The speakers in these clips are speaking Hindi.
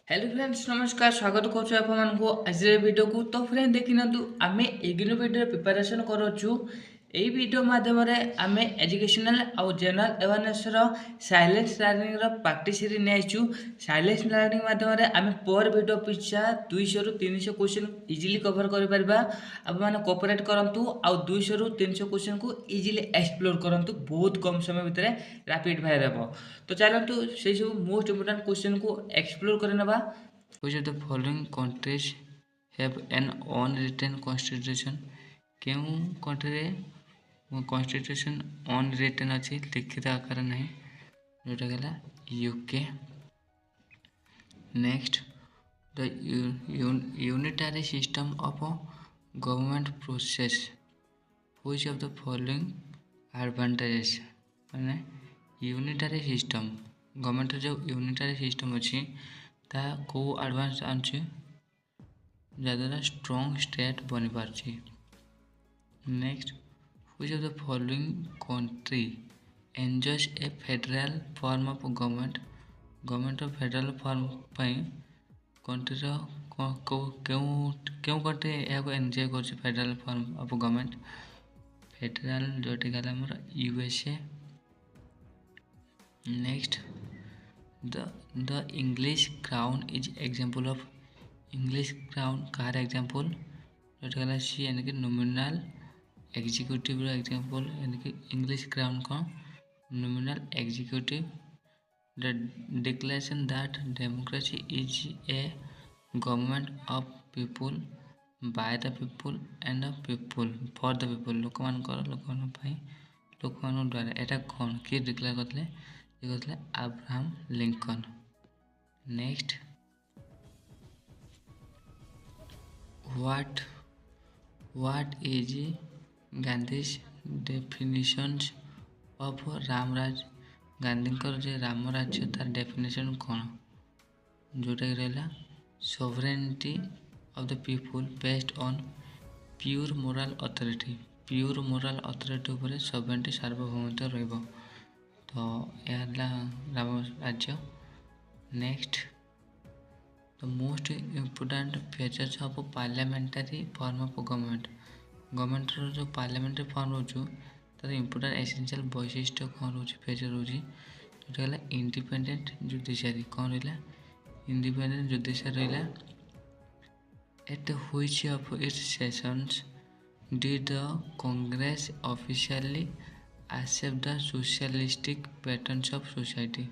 हेलो फ्रेंड्स नमस्कार स्वागत करुछु आपको आज वीडियो को। तो फ्रेंड देखि नतु आमे एग्नो वीडियो प्रिपरेशन करूछु। एई वीडियो माध्यम रे आमे एजुकेशनल और जनरल अवेयरनेस रो साइलेंस लर्निंग रो प्रैक्टिस रे नेछु। साइलेंस लर्निंग माध्यम रे आमे पर वीडियो पिछा 200 रु 300 क्वेश्चन इजीली कवर करि परबा। अब माने कोऑपरेट करंतु और 200 रु 300 क्वेश्चन को इजीली एक्सप्लोर करंतु। बहुत कम समय भितर रैपिड फायर हेबो। तो चलंतु से सब मोस्ट इंपोर्टेंट क्वेश्चन को एक्सप्लोर करे नबा। Which of the following countries have an unwritten constitution? केउ कंट्री रे कॉन्स्टिट्यूशन अनरिटन अछि, लिखित आकार नहीं, जोटा गला UK. Next, the unitary system of government process which of the following advantages? माने यूनिटरी सिस्टम गवर्नमेंट जो यूनिटरी सिस्टम अच्छी ता को एडवांस आछे जद्वारा स्ट्रॉन्ग स्टेट बनी पारछि। Next, which of the following country enjoys a federal form of government? Government federal form पई कंट्री रो क्यों कंट्री या एंजॉय कर federal form of government? Federal जोटी गला हमर USA. Next, the English crown is example of English crown कार एग्जाम्पल जोटा गला सी यानी कि नॉमिनल एग्जीक्यूटिव रो एग्जाम्पल यानी कि इंग्लिश क्राउन को nominal executive. The declaration that democracy is a government of people by the people and the people for the people लोक मान द्वारा एटा कौन किए डिक्लेयर करते? Abraham Lincoln. Next, what is Gandhi's definitions of Ramraj? गांधीकर जे राम राज्य तार डेफिनेशन कौन? जोटा रहा sovereignty of the people based on pure moral authority. Pure moral authority ऊपर सोवरेनिटी सार्वभौमत्व रहिबो। तो यह Ram Rajya. Next, the most important features of parliamentary form of government? Government रो जो पार्लियामेंटारी फॉर्म रोचु तार इम्पोर्टेंट एसेंशियल वैशिष्ट्य कौन रोची फीचर रोची? जोटा गला इंडिपेंडेंट जुडिशियरी। कौन रहिला? इंडिपेंडेंट जुडिशियरी रहिला। At which of its sessions did the Congress officially accept the socialistic patterns of society?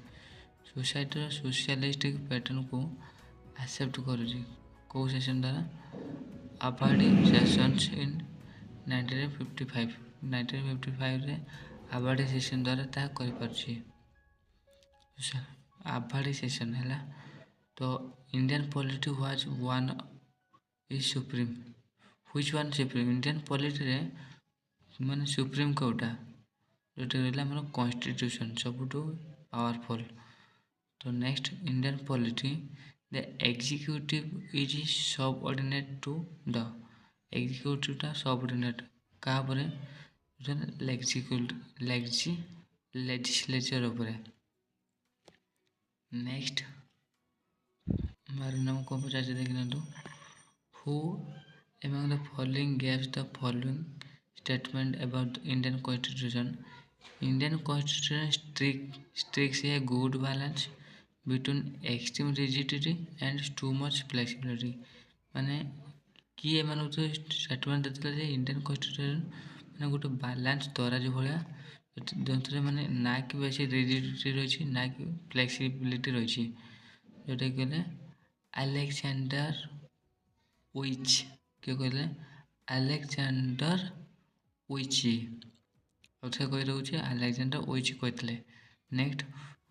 Society socialistic pattern को एक्सेप्ट करुची कौ सेशन द्वारा? आबाडी सेशंस इन 1955। 1955 रे आबाडी सेशन द्वारा ता करि परछि। आबाडी सेशन हैला। तो Indian polity was one is supreme. Which one supreme? Indian polity रे माने सुप्रीम कोटा जोटा रहला हमर कॉन्स्टिट्यूशन सबुठो पावरफुल। तो next, Indian polity the executive is subordinate to the executive टा सबऑर्डिनेट का परे लेजिस्लेचर ऊपर। नेक्स्ट, मार नाम को पचास देखना तो who among the following gives the following statement about Indian Constitution? Indian Constitution strikes a good balance between extreme rigidity and too much flexibility. माने किए एमान तो स्टेटमेंट देथिला जे इंडियन कॉन्स्टिट्यूशन माने गोटे बैलेंस तराजू भलिया जोंथरे माने ना कि बेसी रिजिडिटी रही ना कि फ्लेक्सिबिलिटी रही। जोटा कहले अलेक्जेंडर विच किए कहले? अलेक्जेंडर विच और कही रोचे अलेक्जेंडर विच कहते। Next,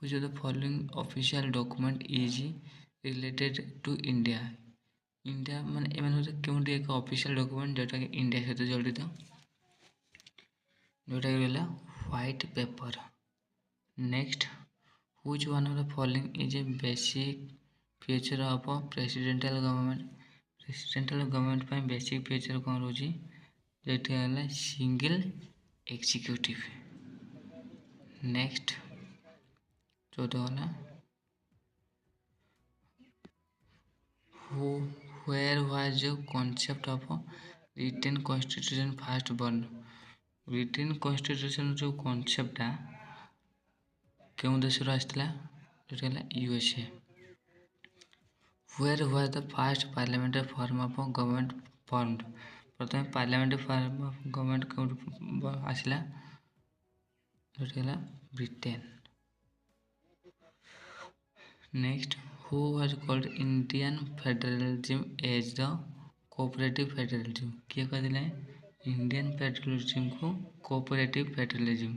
which of the following official document is related to India? India माने एमान क्यों एक ऑफिशियल डॉक्यूमेंट जोटा कि इंडिया सहित जड़ित जोटा रहला white paper. Next, which one of the following is a basic feature of presidential government? Presidential government पे बेसिक फीचर कौन रोची? जोटा है सिंगल एग्जीक्यूटिव। नेक्स्ट, चौथा वाला who where was the concept of written constitution first born? written constitution जो concept କେଉଁ ଦେଶରୁ ଆସିଥିଲା? ସେଟା ହେଲା USA। where was the first parliamentary form of government formed? ପ୍ରଥମେ parliamentary form of government କେଉଁଠୁ ଆସିଲା? ସେଟା ହେଲା Britain. Next, who was called Indian federalism as the cooperative federalism? किए कहते इंडियन फेडरलिज्म को cooperative federalism?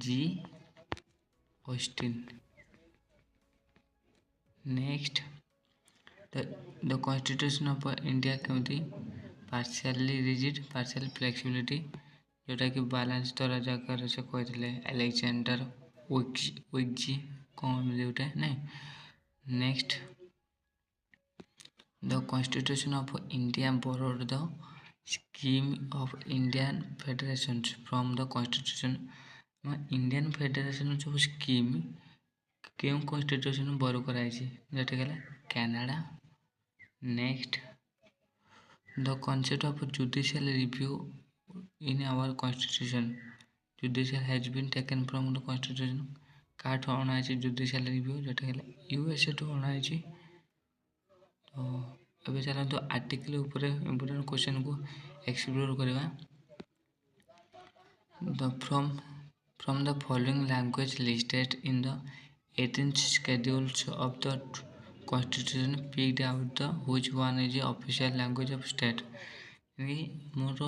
G Austin. Next, the constitution of India केमती पार्शियली रिजिड पार्शियल फ्लेक्सिबिलिटी जोटा कि बैलेंस द्वारा जाकर से कहते अलेक्जेंडर विक्जी कौन जोटा नहीं। Next, the constitution of India borrowed the scheme of Indian federation from the constitution। Indian federation जो स्कीम क्यों कॉन्स्टिट्यूशन बोरो कराई जोटा कहला Canada. Next, the concept of judicial review in our constitution. Judicial has been taken from the constitution. काठू अणा जुडिशियल रिव्यू जोटा कहला यूएसए टू अणा। तो अब चलते आर्टिकल ऊपर इम्पोर्टेंट क्वेश्चन को एक्सप्लोर करवा। From the following language listed in the 18th schedules of the constitution picked out the which one is the official language of state। मोर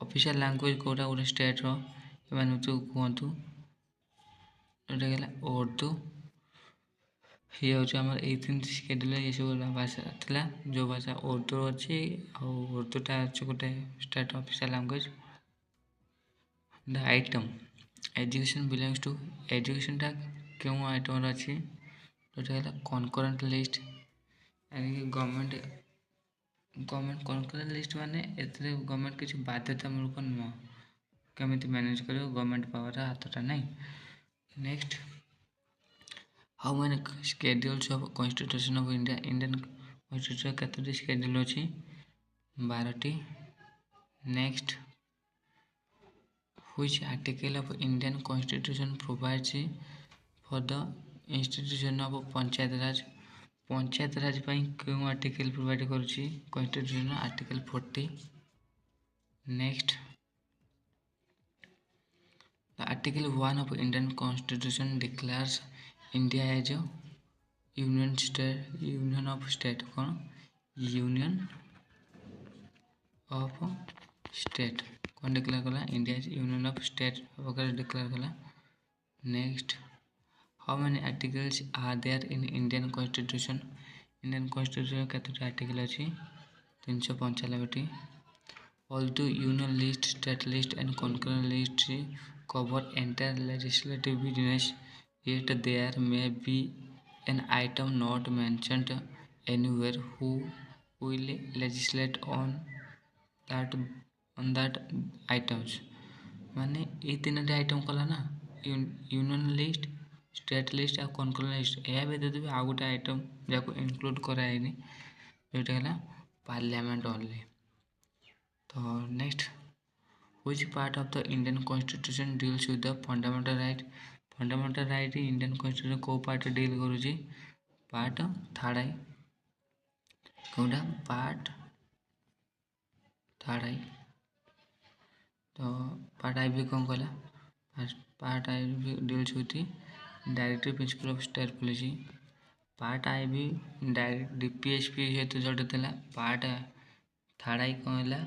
ऑफिशियल लैंग्वेज कोटा गोटे स्टेट रो तो कहतु उर्दू। ये हूँ आम 18th शेड्यूल ये सब भाषा था जो भाषा उर्दू अच्छी उर्दूटा अच्छे गोटे state official language. The item education belongs to education टा क्यों आइटम अच्छी जोटा है concurrent list. Government concurrent list माने एथिरे गवर्नमेंट किसी बाध्यतामूलक नुह केमिति मैनेज कर गवर्नमेंट पावर हाथटा नहीं। Next, how many schedules of constitution of India. Indian constitution केतोटी शेड्यूल अच्छी? 12टी। नेक्स्ट, which article of Indian constitution provides for the institution of panchayat raj. Panchayat raj पाई क्यों आर्टिकल प्रोवाइड करुच्ची constitution? Article 40। Next, the article 1 of Indian constitution declares India as a union of state। कौन? यूनियन ऑफ स्टेट कौन डिक्लेयर कला? India is union of state वगैरह डिक्लेयर कला। Next, how many articles are there in Indian constitution. Indian constitution केतोटी आर्टिकल अच्छी? 395टी। Although union list state list and concurrent list cover entire legislative business yet there may be an item not mentioned anywhere who will legislate on that items। माने ये तीन आइटम कला ना यूनियन लिस्ट स्टेट लिस्ट और कनकरेंट लिस्ट या व्यतीत भी आ गोटे आइटम जहाँ इनक्लूड कराएनी जोटा है पार्लियामेंट ओनली। तो next, which part of the Indian constitution deals with the fundamental right। Fundamental right Indian constitution को पार्ट डील करुँची? पार्ट 3rd कौटा? Part 3rd। तो पार्ट आई भी कौन कहला? पार्ट आई भी deals with directive principle of state policy. Part आई भी डायरेक्ट डीपीएसपी सहित जड़ित था। पार्ट 3rd कौन है?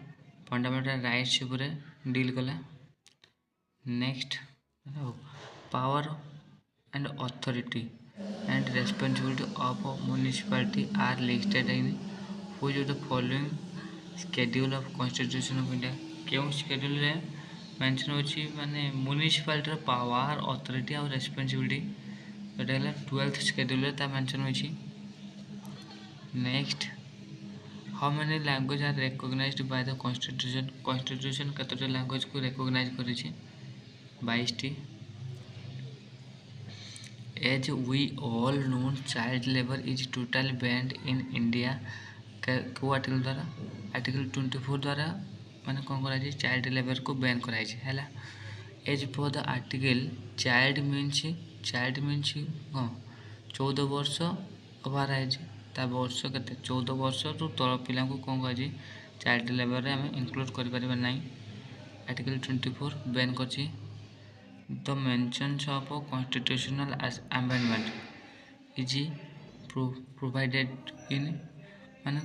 फंडामेंटल राइट्स ऊपर डील कला। Next, power and authority and responsibility of municipality are listed in which of the following schedule of constitution of India. क्यों शेड्यूल रे मेंशन होची माने म्युनिसिपैलिटी पावर अथॉरिटी और रेस्पॉन्सिबिलिटी जोटा है 12th शेड्यूल रे ता मेंशन होची। Next, how many language are recognised by the constitution. Constitution केतोटी लैंग्वेज को रिकॉग्नाइज करिछि? 22टी। As we all know child labour is total band in India को आर्टिकल द्वारा आर्टिकल 24 द्वारा माने कौन कराई चाइल्ड लेबर को बैन कराई है। As per the article child means कौन 14 वर्ष ओवर एज ता वर्ष के 14 वर्ष रु तल पिला कौन कह चाइल्ड लेबर में आम इनक्लूड कर आर्टिकल 24 बैन कर the mentions of constitutional amendment is provided in माने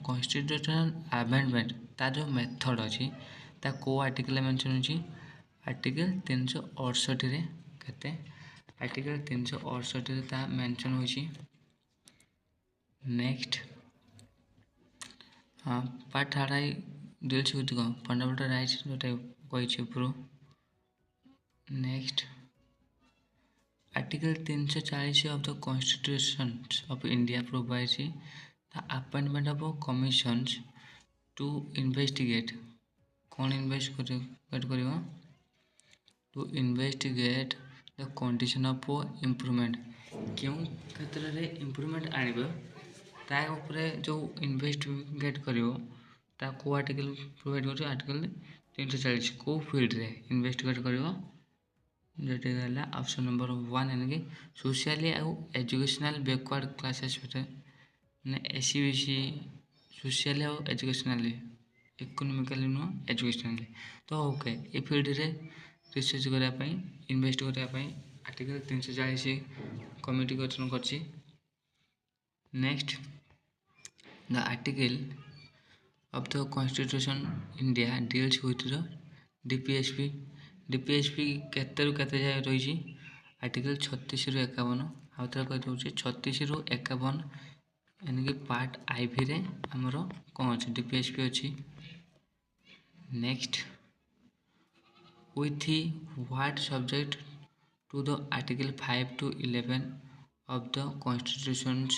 कॉन्स्टिट्यूशनल अमेंडमेंट ता जो मेथड अच्छी ता को आर्टिकल मेंशन होची आर्टिकल 368 रे केते आर्टिकल 368 रे ता मेंशन होची। नेक्स्ट पार्ट हाराई डील्स विथ फंडामेंटल राइट्स जोटा कही ऊपर। Next article 340 of the constitution of India provides the appointment of commissions to investigate कौन इन्वेस्टिगेट करियो to investigate the condition of improvement क्यों क्षेत्र में इम्प्रूवमेंट आनिबो ता ऊपर जो इन्वेस्टिगेट करियो ता को आर्टिकल प्रोवाइड कर आर्टिकल 340 को फील्ड रे इन्वेस्टिगेट करियो जोटा है ऑप्शन नंबर 1 यानी कि सोशली आउ एजुकेशनल बैकवर्ड क्लासेस ने एसी बीसी सोशली आउ एजुकेशनली इकोनॉमिकली नुह एजुकेशनली तो ओके ये फील्ड रे रिसर्च करने इन्वेस्ट करने आर्टिकल 340 कमिटी गठन कर। Next the article of the constitution India deals with the DPSP DPSP केते रु केते जाय रही आर्टिकल 36 रु 51 आउ थे कही दूसरी 36 रु 51 यानी कि पार्ट आईवी रे आमर कौन अच्छे डीपीएसपी अच्छी। Next with what subject to the article 5 to 11 of the constitutions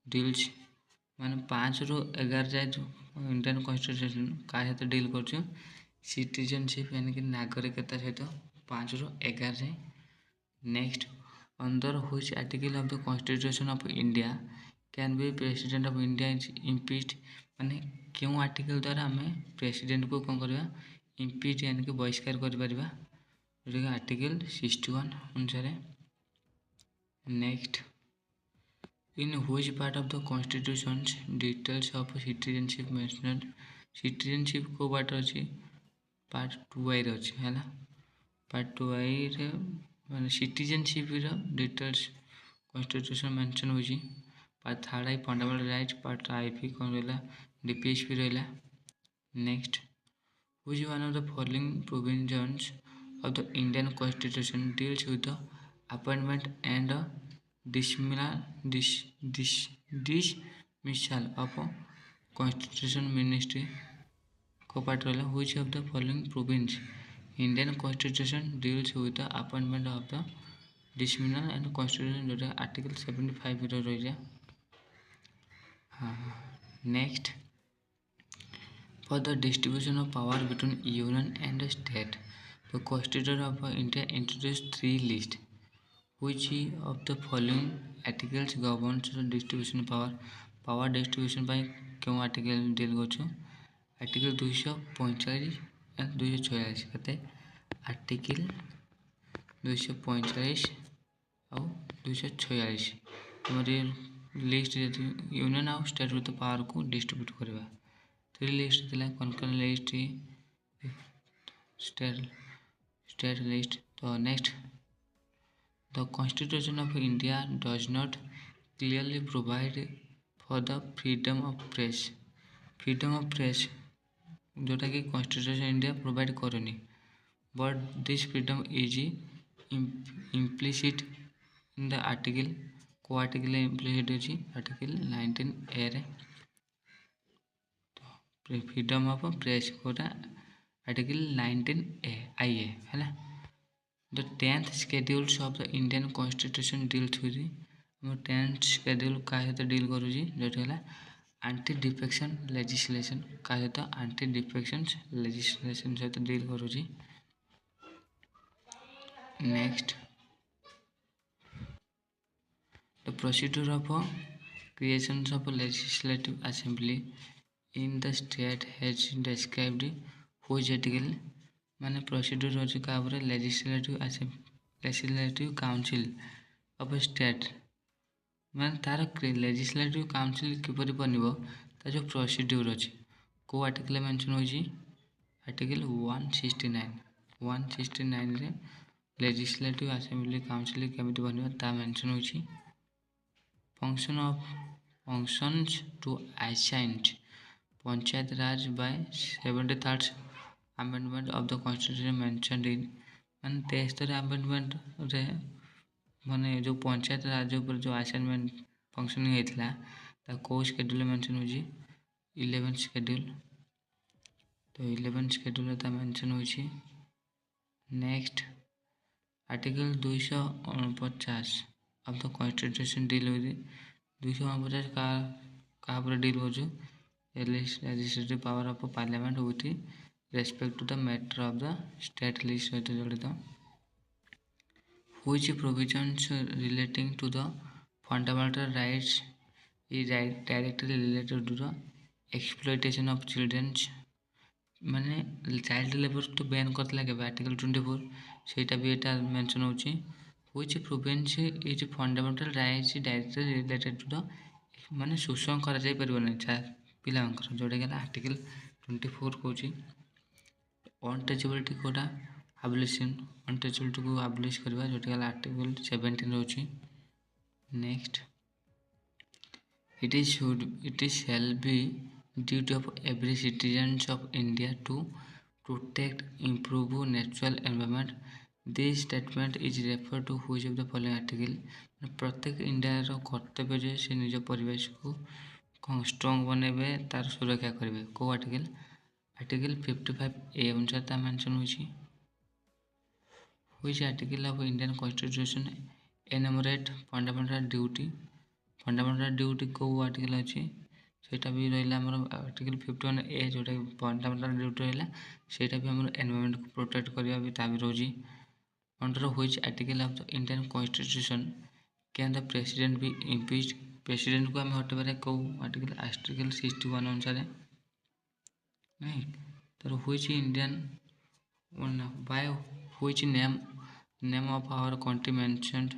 deals माने 5 रु 11 जाए इंडियन कॉन्स्टिट्यूशन का सहित डील कर सिटीजनशिप यानी कि नागरिकता सहित 5 रु 11 जाए। Next under which article of the constitution of India can be president of India is impeached माने क्यों आर्टिकल द्वारा आम प्रेसिडेंट को कौन करवा इम्पीच यानी कि बहिष्कार करिपरिबा जोटा आर्टिकल 61 अनुसार। Next in which part of the constitution details of citizenship mentioned citizenship को पार्ट अच्छी पार्ट 2 अच्छी है पार्ट 2 रे माने सिटीजनशिप डिटेल्स कॉन्स्टिट्यूशन मेंशन होची part 3 fundamental rights part IP कौन रहा डीपीएसपी रहा। Next which one of the following provisions of the Indian Constitution deals with the appointment and dismissal of Constitution Ministry को पार्ट रहा which of the following provisions Indian Constitution deals with the appointment of the dismissal and Constitution जोटा आर्टिकल 75 रही है। हाँ next for the distribution of power between union and state the constitution of India introduced 3 lists which of the following articles governs the distribution of power distribution by क्यों आर्टिकल डील कर आर्टिकल 245 एंड 246 कहते आर्टिकल 245 और 246 हमारे लिस्ट यूनियन और स्टेट विथ पावर को डिस्ट्रीब्यूट करवा 3 लिस्ट थिला कौन कौन लिस्ट स्टेट लिस्ट। तो next the constitution of India does not clearly provide for the freedom of press जोटा कि कॉन्स्टिट्यूशन इंडिया प्रोवाइड करनी but this freedom is implicit in the article को आर्टिकल इम्प्लिसिट होची आर्टिकल 19A रे फ्रीडम ऑफ प्रेस कोटा आर्टिकल 19A IA है। The 10th schedules of the Indian constitution deals with 10th schedule का सहित डील करुँगी जोटा है एंटी डिफेक्शन लेजिस्लेशन का सहित एंटी डिफेक्शन लेजिस्लेशन सहित डील करुँगी। Next The procedure of creation of a legislative assembly in the state has described which article माने प्रोसीड्यूर होची काबरे लेजिस्लेटिव काउंसिल ऑफ स्टेट माने तार लेजिस्लेटिव काउंसिल किपरि बनिबो ता जो प्रोसीड्यूर अछि को आर्टिकल मेंशन होची आर्टिकल 169 रे लेजिस्लेटिव असेंबली काउंसिल केमिति बनिबो ता मेंशन होची functions to assigned panchayat Raj by 73rd amendment of the constitution mentioned in माने 73 amendment रे माने जो पंचायत राज ऊपर जो असाइनमेंट फंक्शनिंग हेतला ता को शेड्यूल मेंशन होची 11th शेड्यूल तो 11th शेड्यूल ता मेंशन होची next article 249 of the constitution deal with 249 का पर डील हो जो legislative power of parliament with respect to the matter of the state legislature जड़ित which provisions relating to the fundamental rights is directly related to the exploitation of children माने चाइल्ड लेबर तो बैन करतला के आर्टिकल 24 सेटा भी एटा मेंशन होची which prevents is fundamental rights directly related to the माने शोषण करा जाय परबो नै पिलांकर जोडे गेला आर्टिकल 24 कोची अनटचेबिलिटी कोटा एबोलिशन अनटचेबिलिटी को एबोलिश करबा जोडे गेला आर्टिकल 17 होची next it shall be duty of every citizens of India to protect improve natural environment. This statement is referred to which of the following article प्रत्येक इंडिया रो कर्तव्य जे से निज परिवेश को स्ट्रांग बनेबे तार सुरक्षा करबे को आर्टिकल 55 ए अनुसार ता मेंशन होची which article of Indian constitution enumerate fundamental duty को आर्टिकल अछि सेटा भी रहला हमर आर्टिकल 51 ए जोटा फंडामेंटल ड्यूटी रहला सेटा भी हमर एनवायरनमेंट को प्रोटेक्ट करबा भी ता भी रोजी under which article of the Indian constitution can the president be impeached president को हम हटबारे को आर्टिकल 61 अनुसार नहीं तर which Indian by which name of our country mentioned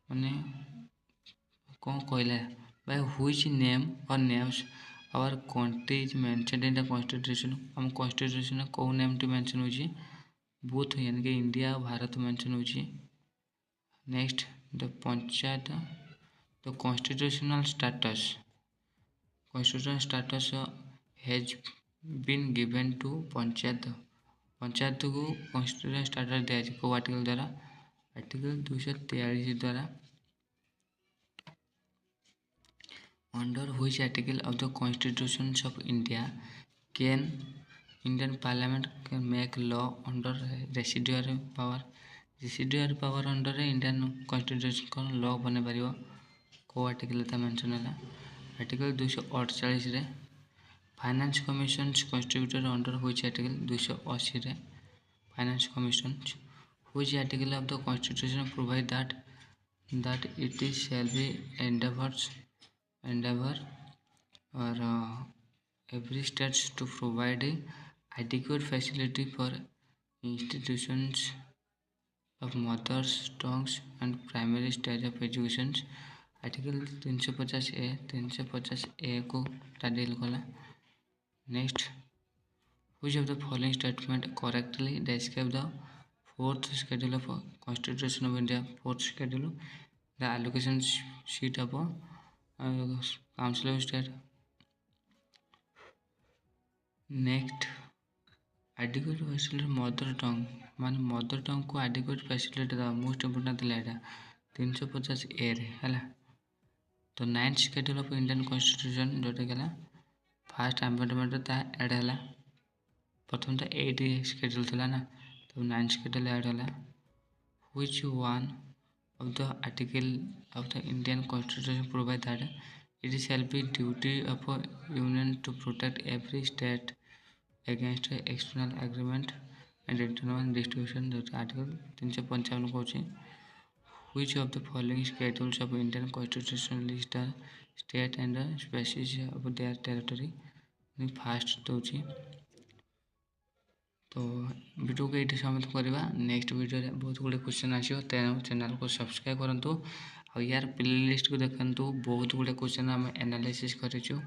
माने कौन कहला by which name or names our country is mentioned in the constitution हम constitution को नेम टी मेंशन होची बोथ यानी कि इंडिया और भारत मेंशन होची next the panchayat the constitutional status has been given to panchayat को constitutional status दिया है को आर्टिकल द्वारा आर्टिकल 243 द्वारा under which article of the Constitution of India can Indian Parliament can make law under residual power under Indian Constitution को law बने परियो को आर्टिकल था मेंशन है आर्टिकल 248 रे finance commission constituted under which article 280 रे finance commission which article of the Constitution provide that it is shall be endeavor or every state to provide adequate facility for institutions of mothers tongues and primary stage of education article 350 ए को डील कला next which of the following statement correctly describe the fourth schedule of Constitution of India fourth schedule the allocation sheet of Council of State next adequate facility mother tongue मान मदर टंग को adequate facility दा मोस्ट इम्पोर्टेंट थिला एटा 350 ए रे हला तो 9th schedule of Indian Constitution जोटा गला फर्स्ट अमेंडमेंट ता ऐड हला प्रथम ता 8 schedule थिला ना तो 9th schedule ऐड हला which one of the article of the Indian Constitution provide that it shall be duty of a union to protect every state against external agreement and internal distribution that article 355 कहछि Which of the following schedules of Indian constitutional list are state and species of their territory? Fast दूसरी तो वीडियो को ये समाप्त करवा नेक्स्ट वीडियो रे बहुत गुड़े क्वेश्चन आसो तेणु चैनल को सब्सक्राइब करूँ और यार प्ले लिस्ट को देखु बहुत गुड़े क्वेश्चन आम एनालिसिस करूँ।